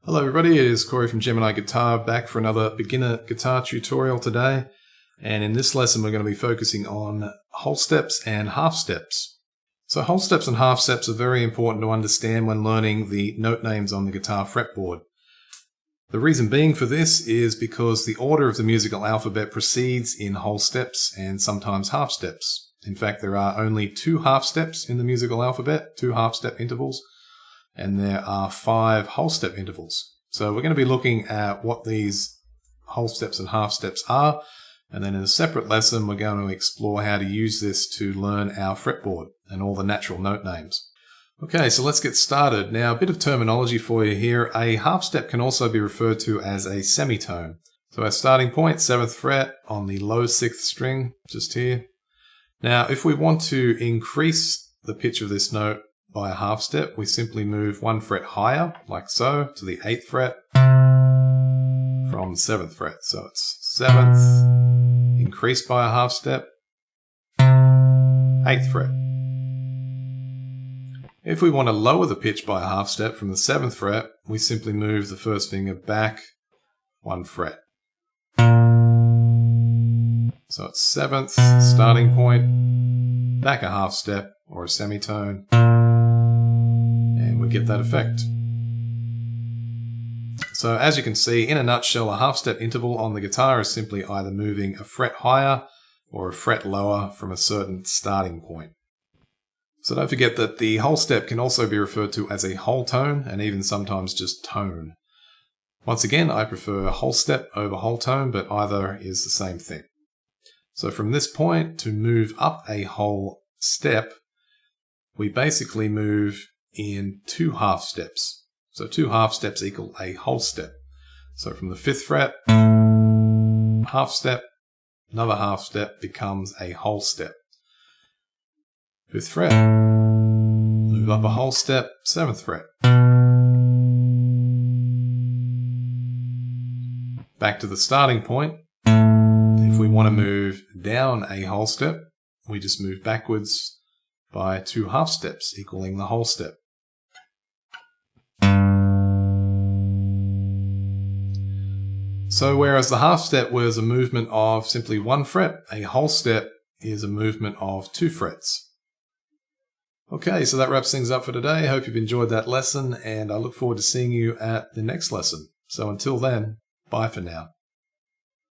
Hello everybody, it is Corey from Gemini Guitar back for another beginner guitar tutorial today. And in this lesson we're going to be focusing on whole steps and half steps. So whole steps and half steps are very important to understand when learning the note names on the guitar fretboard. The reason being for this is because the order of the musical alphabet proceeds in whole steps and sometimes half steps. In fact, there are only 2 half steps in the musical alphabet, 2 half step intervals. And there are 5 whole step intervals. So we're going to be looking at what these whole steps and half steps are, and then in a separate lesson we're going to explore how to use this to learn our fretboard and all the natural note names. Okay, so let's get started. Now a bit of terminology for you here. A half step can also be referred to as a semitone. So our starting point, 7th fret on the low 6th string, just here. Now if we want to increase the pitch of this note by a half step, we simply move 1 fret higher, like so, to the 8th fret from 7th fret. So it's 7th, increased by a half step, 8th fret. If we want to lower the pitch by a half step from the 7th fret, we simply move the first finger back 1 fret. So it's 7th, starting point, back a half step, or a semitone, and we get that effect. So as you can see, in a nutshell, a half step interval on the guitar is simply either moving a fret higher or a fret lower from a certain starting point. So don't forget that the whole step can also be referred to as a whole tone and even sometimes just tone. Once again, I prefer whole step over whole tone, but either is the same thing. So from this point, to move up a whole step, we basically move in 2 half steps. So 2 half steps equal a whole step. So from the 5th fret, half step, another half step becomes a whole step. 5th fret, move up a whole step, 7th fret. Back to the starting point. If we want to move down a whole step, we just move backwards by 2 half steps, equaling the whole step. So whereas the half step was a movement of simply 1 fret, a whole step is a movement of 2 frets. Okay, so that wraps things up for today. I hope you've enjoyed that lesson, and I look forward to seeing you at the next lesson. So until then, bye for now.